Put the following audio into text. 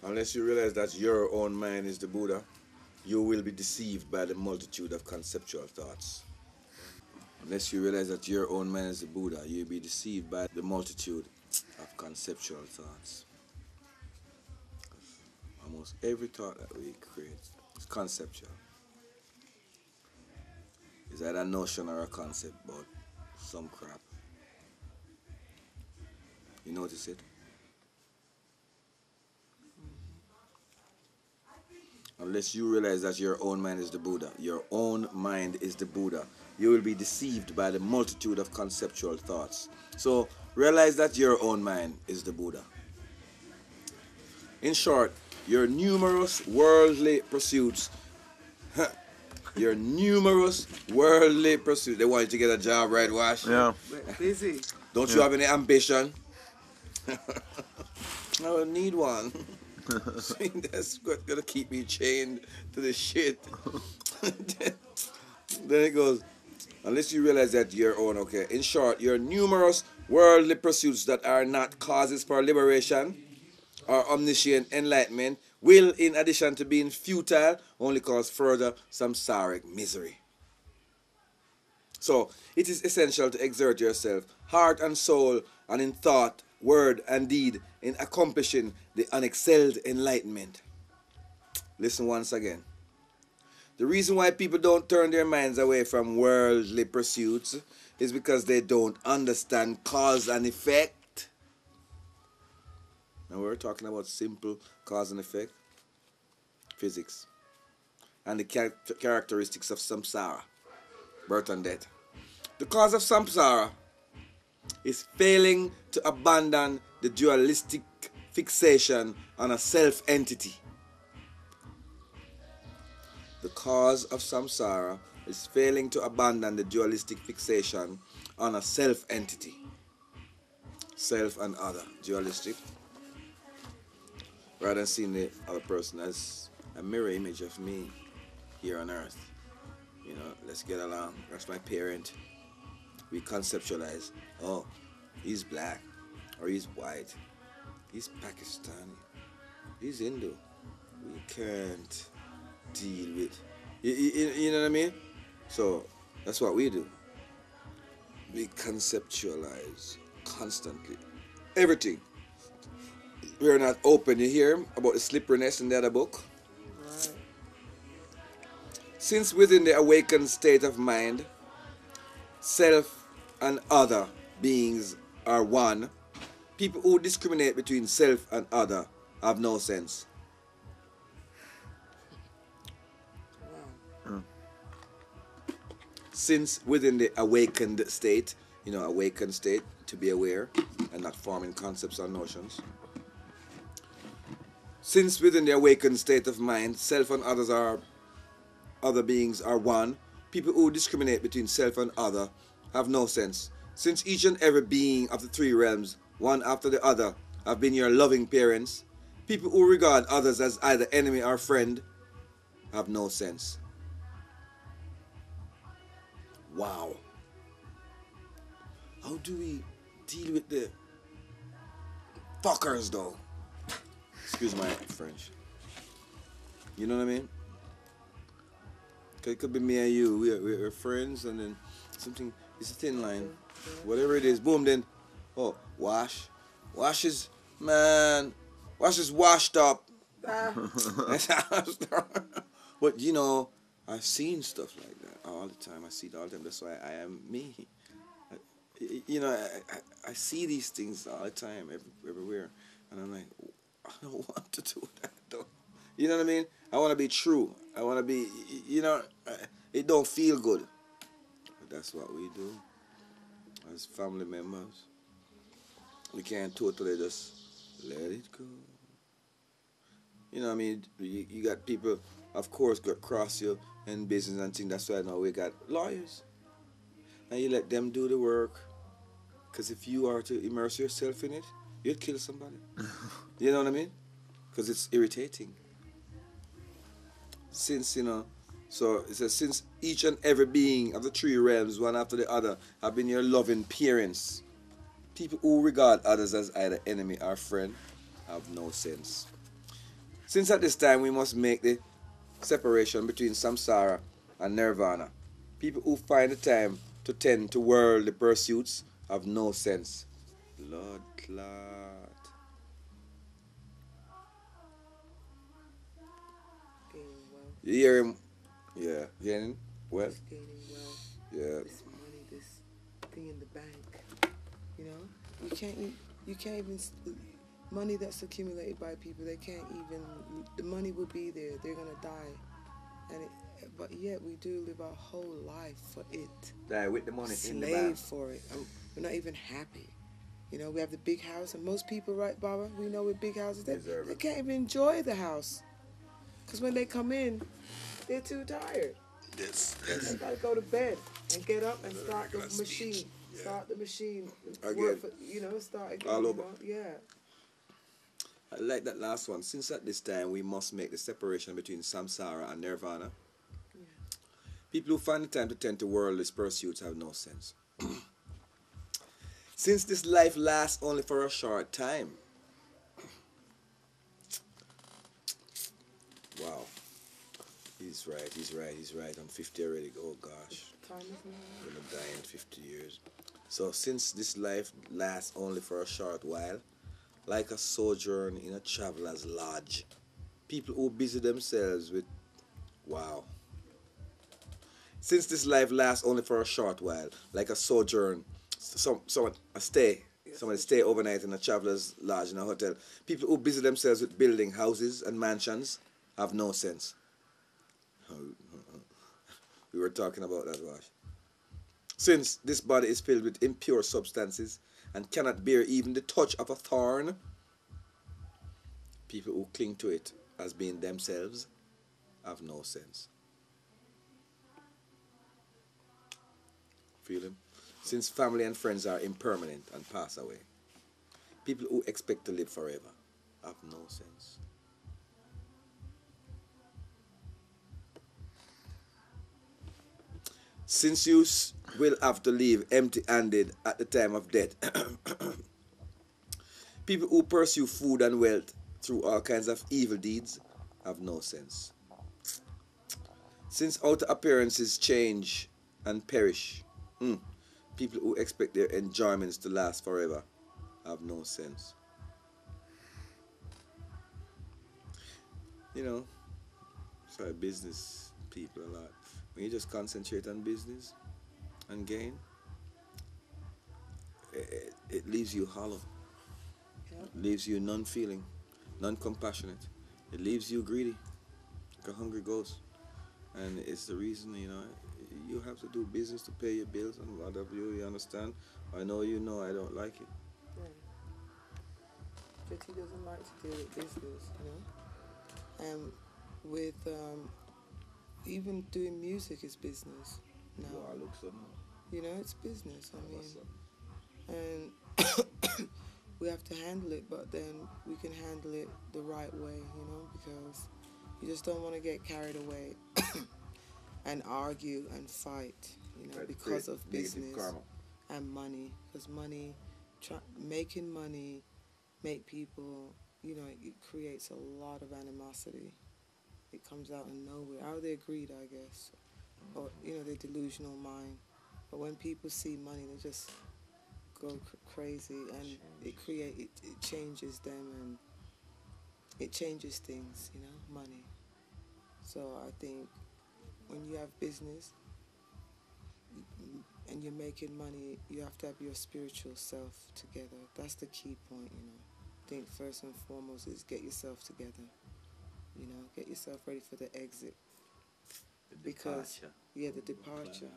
Unless you realize that your own mind is the Buddha, you will be deceived by the multitude of conceptual thoughts. Unless you realize that your own mind is the Buddha, you'll be deceived by the multitude of conceptual thoughts. Almost every thought that we create is conceptual. It's either a notion or a concept about some crap. You notice it? Unless you realize that your own mind is the Buddha, your own mind is the Buddha, you will be deceived by the multitude of conceptual thoughts. So realize that your own mind is the Buddha. In short, your numerous worldly pursuits, your numerous worldly pursuits, they want you to get a job, right, Wash? Yeah. Busy. Don't you have any ambition? I don't need one. See, that's gonna keep me chained to the shit. Then it goes, unless you realize that your own, okay. In short, your numerous worldly pursuits that are not causes for liberation or omniscient enlightenment will, in addition to being futile, only cause further samsaric misery. So, it is essential to exert yourself, heart and soul, and in thought, word, and deed, in accomplishing the unexcelled enlightenment. Listen once again. The reason why people don't turn their minds away from worldly pursuits is because they don't understand cause and effect. Now we're talking about simple cause and effect, physics, and the characteristics of samsara, birth and death. The cause of samsara is failing to abandon the dualistic fixation on a self-entity. The cause of samsara is failing to abandon the dualistic fixation on a self-entity. Self and other, dualistic. Rather than seeing the other person as a mirror image of me here on earth. You know, let's get along. That's my parent. We conceptualize, oh, he's black, or he's white, he's Pakistani, he's Hindu. We can't deal with, you know what I mean? So that's what we do. We conceptualize constantly everything. We're not open. You hear about the slipperiness in the other book? Right. Since within the awakened state of mind, self and other beings are one, people who discriminate between self and other have no sense. Wow. Since within the awakened state, you know, awakened state, to be aware and not forming concepts or notions. Since within the awakened state of mind, self and other beings are one, people who discriminate between self and other have no sense. Since each and every being of the three realms, one after the other, have been your loving parents, people who regard others as either enemy or friend have no sense. Wow. How do we deal with the fuckers though? Excuse my French. You know what I mean? It could be me and you. We're friends, and then something. It's a thin line. Whatever it is, boom. Then, oh, Wash is washed up. But you know, I've seen stuff like that all the time. I see it all the time. That's why I am me. You know, I see these things all the time, everywhere, and I'm like, I don't want to do that though. You know what I mean? I want to be true. I want to be, you know, it don't feel good. But that's what we do as family members. We can't totally just let it go. You know what I mean? You got people, of course, got cross you in business and things. That's why now we got lawyers. And you let them do the work. Because if you are to immerse yourself in it, you'd kill somebody. You know what I mean? Because it's irritating. Since, you know, so it says, since each and every being of the three realms, one after the other, have been your loving parents, people who regard others as either enemy or friend have no sense. Since at this time we must make the separation between samsara and nirvana. People who find the time to tend to worldly pursuits have no sense. Lord clot. Gaining wealth. You hear him? Yeah. Gaining wealth? Just gaining wealth. Yeah. This money, this thing in the bank. You know, you can't even. Money that's accumulated by people, they can't even. The money will be there. They're gonna die, but yet we do live our whole life for it. Die with the money in the Slave bank. for it. We're not even happy. You know, we have the big house, and most people, right, Baba? We know with big houses, they can't even enjoy the house, because when they come in, they're too tired. Yes. They gotta go to bed and get up and start the machine. Yeah. Start the machine. Again. Start again. All over. Yeah. I like that last one. Since at this time we must make the separation between samsara and nirvana. Yeah. People who find the time to tend to worldly pursuits have no sense. Since this life lasts only for a short time. Wow. He's right. I'm 50 already. Oh gosh. Time is now. I'm gonna die in 50 years. So since this life lasts only for a short while, like a sojourn in a traveler's lodge, people who busy themselves with, wow. Since this life lasts only for a short while, like a sojourn, somebody stay overnight in a traveler's lodge in a hotel, people who busy themselves with building houses and mansions have no sense. We were talking about that, Wash. Since this body is filled with impure substances and cannot bear even the touch of a thorn, people who cling to it as being themselves have no sense. Feel him? Since family and friends are impermanent and pass away, people who expect to live forever have no sense. Since you will have to leave empty-handed at the time of death, people who pursue food and wealth through all kinds of evil deeds have no sense. Since outer appearances change and perish, people who expect their enjoyments to last forever have no sense. You know, it's like business people a lot. When you just concentrate on business and gain, it leaves you hollow. It leaves you non-feeling, non-compassionate. It leaves you greedy, like a hungry ghost. And it's the reason, you have to do business to pay your bills and whatever you understand. I know I don't like it. Yeah. But he doesn't like to deal with business, And with even doing music is business now. Wow, look so nice. It's business. And we have to handle it, but then we can handle it the right way, because you just don't want to get carried away and argue and fight, because of business and money. Because money, making money, make people, it creates a lot of animosity. It comes out of nowhere, out of their greed, I guess, or their delusional mind. But when people see money, they just go crazy, and it changes them, and it changes things, money. So I think when you have business and you're making money, you have to have your spiritual self together. That's the key point, I think first and foremost is get yourself together. Get yourself ready for the exit. The departure. The departure.